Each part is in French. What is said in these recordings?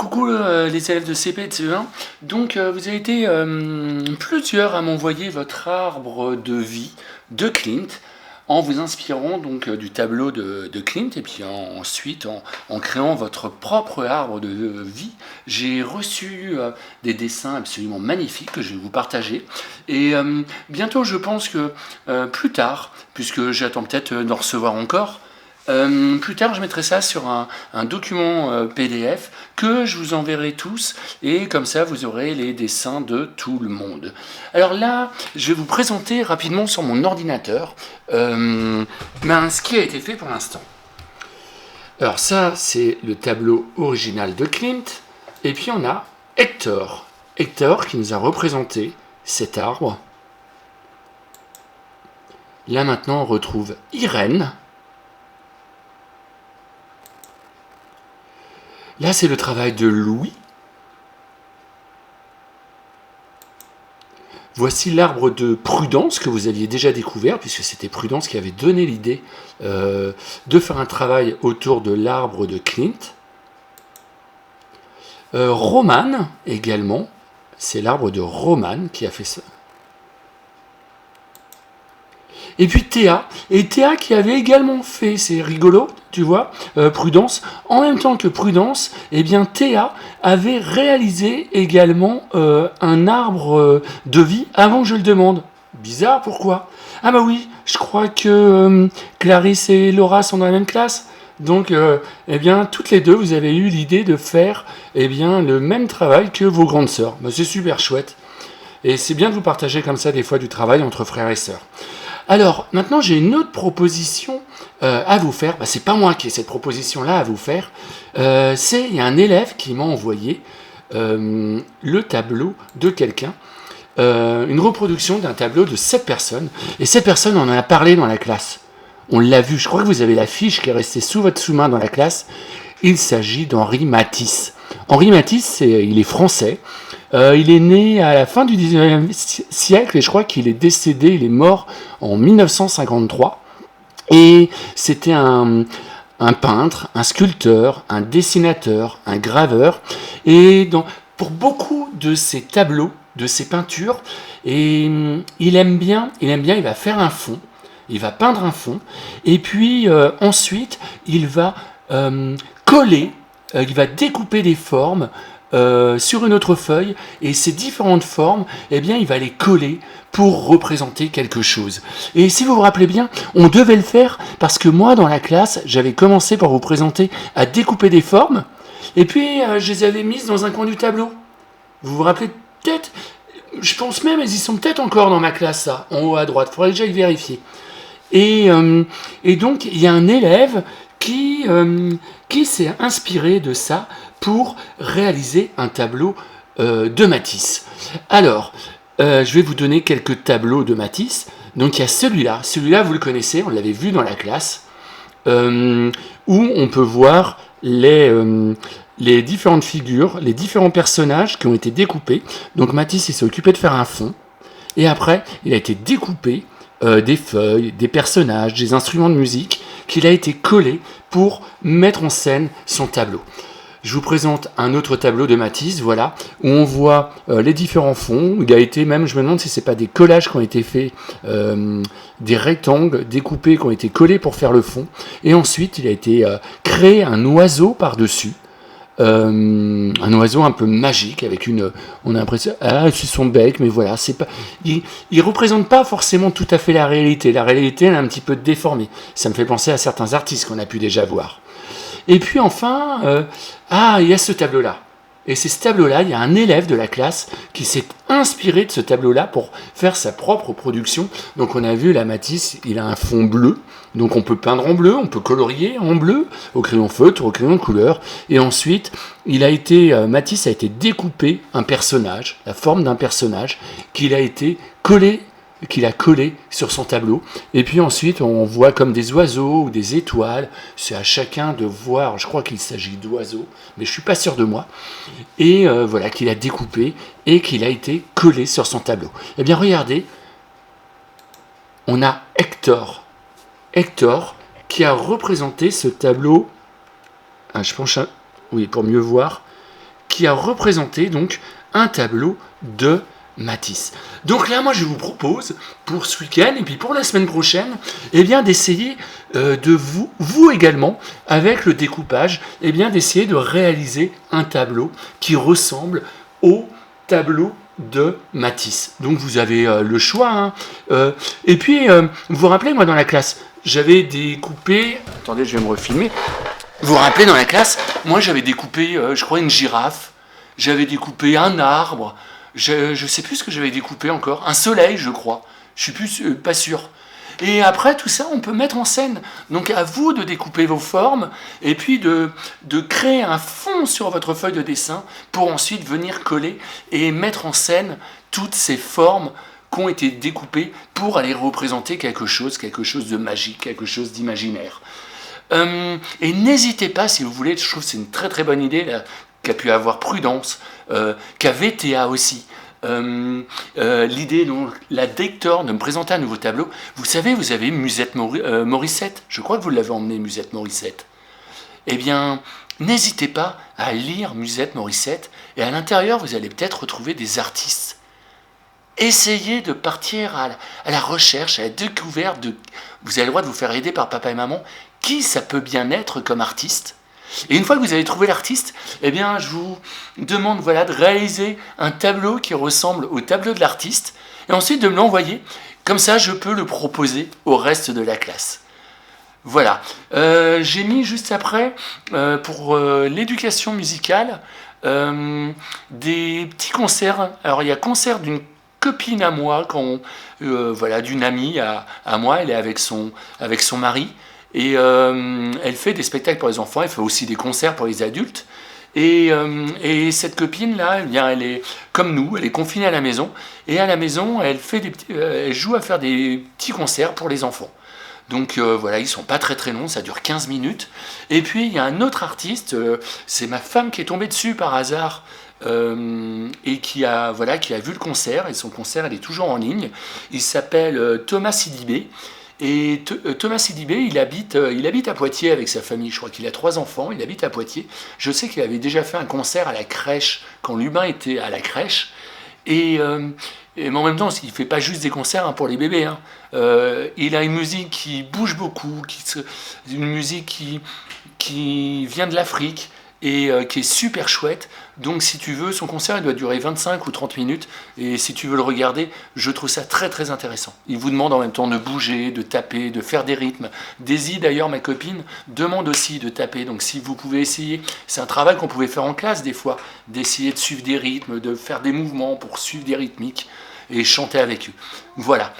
Coucou les élèves de CP et de CE1. Donc vous avez été plusieurs à m'envoyer votre arbre de vie de Klimt en vous inspirant donc du tableau de Klimt et puis ensuite en créant votre propre arbre de vie. J'ai reçu des dessins absolument magnifiques que je vais vous partager et bientôt je pense que plus tard, puisque j'attends peut-être d'en recevoir encore, plus tard, je mettrai ça sur un document PDF que je vous enverrai tous et comme ça, vous aurez les dessins de tout le monde. Alors là, je vais vous présenter rapidement sur mon ordinateur ce qui a été fait pour l'instant. Alors ça, c'est le tableau original de Klimt et puis on a Hector. Hector qui nous a représenté cet arbre. Là maintenant, on retrouve Irène. Là, c'est le travail de Louis. Voici l'arbre de Prudence que vous aviez déjà découvert, puisque c'était Prudence qui avait donné l'idée de faire un travail autour de l'arbre de Klimt. Romane, également. C'est l'arbre de Romane qui a fait ça. Et puis Théa, et Théa qui avait également fait, c'est rigolo, tu vois, Prudence, en même temps que Prudence, eh bien Théa avait réalisé également un arbre de vie avant que je le demande. Bizarre, pourquoi? Ah bah oui, je crois que Clarisse et Laura sont dans la même classe. Donc, eh bien, toutes les deux, vous avez eu l'idée de faire eh bien, le même travail que vos grandes sœurs. Bah, c'est super chouette. Et c'est bien de vous partager comme ça des fois du travail entre frères et sœurs. Alors, maintenant, j'ai une autre proposition à vous faire. C'est pas moi qui ai cette proposition-là à vous faire. Il y a un élève qui m'a envoyé le tableau de quelqu'un, une reproduction d'un tableau de 7 personnes. Et cette personne, on en a parlé dans la classe. On l'a vu. Je crois que vous avez la fiche qui est restée sous votre sous-main dans la classe. Il s'agit d'Henri Matisse. Henri Matisse, il est français. Il est né à la fin du 19e siècle et je crois qu'il est décédé, il est mort en 1953. Et c'était un peintre, un sculpteur, un dessinateur, un graveur. Et pour beaucoup de ses tableaux, de ses peintures, il aime bien, il va faire un fond, il va peindre un fond, et puis ensuite il va coller, il va découper des formes sur une autre feuille, et ces différentes formes, eh bien, il va les coller pour représenter quelque chose. Et si vous vous rappelez bien, on devait le faire parce que moi, dans la classe, j'avais commencé par vous présenter à découper des formes, et puis je les avais mises dans un coin du tableau. Vous vous rappelez peut-être? Je pense même, elles y sont peut-être encore dans ma classe, ça, en haut à droite. Il faudrait déjà y vérifier. Et donc, il y a un élève qui s'est inspiré de ça pour réaliser un tableau de Matisse. Alors, je vais vous donner quelques tableaux de Matisse. Donc il y a celui-là. Celui-là, vous le connaissez, on l'avait vu dans la classe, où on peut voir les différentes figures, les différents personnages qui ont été découpés. Donc Matisse, il s'est occupé de faire un fond. Et après, il a été découpé des feuilles, des personnages, des instruments de musique qu'il a été collé pour mettre en scène son tableau. Je vous présente un autre tableau de Matisse, voilà, où on voit les différents fonds. Il a été même, je me demande si c'est pas des collages qui ont été faits, des rectangles découpés qui ont été collés pour faire le fond. Et ensuite, il a été créé un oiseau par-dessus. Un oiseau un peu magique avec on a l'impression c'est son bec, mais voilà, c'est pas, il représente pas forcément tout à fait la réalité. La réalité, elle est un petit peu déformée. Ça me fait penser à certains artistes qu'on a pu déjà voir. Et puis enfin, il y a ce tableau-là. Et c'est ce tableau-là, il y a un élève de la classe qui s'est inspiré de ce tableau-là pour faire sa propre production. Donc on a vu, la Matisse, il a un fond bleu. Donc on peut peindre en bleu, on peut colorier en bleu, au crayon feutre, au crayon de couleur. Et ensuite, Matisse a été découpé un personnage, la forme d'un personnage, qu'il a collé sur son tableau. Et puis ensuite, on voit comme des oiseaux ou des étoiles. C'est à chacun de voir, je crois qu'il s'agit d'oiseaux, mais je suis pas sûr de moi. Et voilà, qu'il a découpé et qu'il a été collé sur son tableau. Eh bien, regardez, on a Hector qui a représenté ce tableau, je pense, oui, pour mieux voir, qui a représenté donc un tableau de Matisse. Donc là, moi, je vous propose pour ce week-end et puis pour la semaine prochaine, eh bien, d'essayer de vous également, avec le découpage, eh bien, d'essayer de réaliser un tableau qui ressemble au tableau de Matisse. Donc vous avez le choix. Hein. Et puis, vous vous rappelez, moi, dans la classe, j'avais découpé... Attendez, je vais me refilmer. Vous vous rappelez, dans la classe, moi, j'avais découpé, je crois, une girafe. J'avais découpé un arbre. Je ne sais plus ce que j'avais découpé encore. Un soleil, je crois. Je ne suis pas sûr. Et après, tout ça, on peut mettre en scène. Donc, à vous de découper vos formes et puis de créer un fond sur votre feuille de dessin pour ensuite venir coller et mettre en scène toutes ces formes qui ont été découpées pour aller représenter quelque chose de magique, quelque chose d'imaginaire. Et n'hésitez pas, si vous voulez, je trouve que c'est une très très bonne idée là, qu'a pu avoir Prudence, qu'avait Théa aussi. L'idée, donc, la Dector, de me présenter un nouveau tableau. Vous savez, vous avez Musette Morissette. Je crois que vous l'avez emmené, Musette Morissette. Eh bien, n'hésitez pas à lire Musette Morissette, et à l'intérieur, vous allez peut-être retrouver des artistes. Essayez de partir à la recherche, à la découverte de... Vous avez le droit de vous faire aider par papa et maman. Qui ça peut bien être comme artiste ? Et une fois que vous avez trouvé l'artiste, eh bien, je vous demande de réaliser un tableau qui ressemble au tableau de l'artiste, et ensuite de me l'envoyer. Comme ça, je peux le proposer au reste de la classe. Voilà. J'ai mis juste après, pour l'éducation musicale, des petits concerts. Alors, il y a concert d'une copine à moi, d'une amie à moi, elle est avec son mari. Et elle fait des spectacles pour les enfants, elle fait aussi des concerts pour les adultes. Et cette copine-là, eh bien, elle est comme nous, elle est confinée à la maison. Et à la maison, elle joue à faire des petits concerts pour les enfants. Donc ils ne sont pas très très longs, ça dure 15 minutes. Et puis il y a un autre artiste, c'est ma femme qui est tombée dessus par hasard. Et qui a vu le concert, et son concert, il est toujours en ligne. Il s'appelle Thomas Sidibé. Et Thomas Sidibé, il habite à Poitiers avec sa famille. Je crois qu'il a 3 enfants, il habite à Poitiers. Je sais qu'il avait déjà fait un concert à la crèche, quand Lubin était à la crèche. Mais en même temps, il ne fait pas juste des concerts pour les bébés. Hein. Il a une musique qui bouge beaucoup, une musique qui vient de l'Afrique, et qui est super chouette. Donc si tu veux, son concert il doit durer 25 ou 30 minutes, et si tu veux le regarder, je trouve ça très très intéressant. Il vous demande en même temps de bouger, de taper, de faire des rythmes. Daisy d'ailleurs, ma copine, demande aussi de taper, donc si vous pouvez essayer, c'est un travail qu'on pouvait faire en classe des fois, d'essayer de suivre des rythmes, de faire des mouvements pour suivre des rythmiques, et chanter avec eux. Voilà.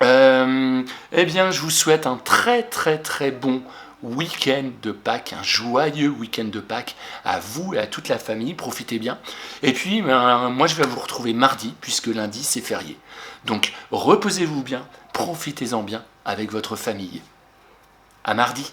Eh bien, je vous souhaite un très très très bon week-end de Pâques, un joyeux week-end de Pâques à vous et à toute la famille, profitez bien. Et puis, moi je vais vous retrouver mardi, puisque lundi c'est férié. Donc, reposez-vous bien, profitez-en bien avec votre famille. À mardi.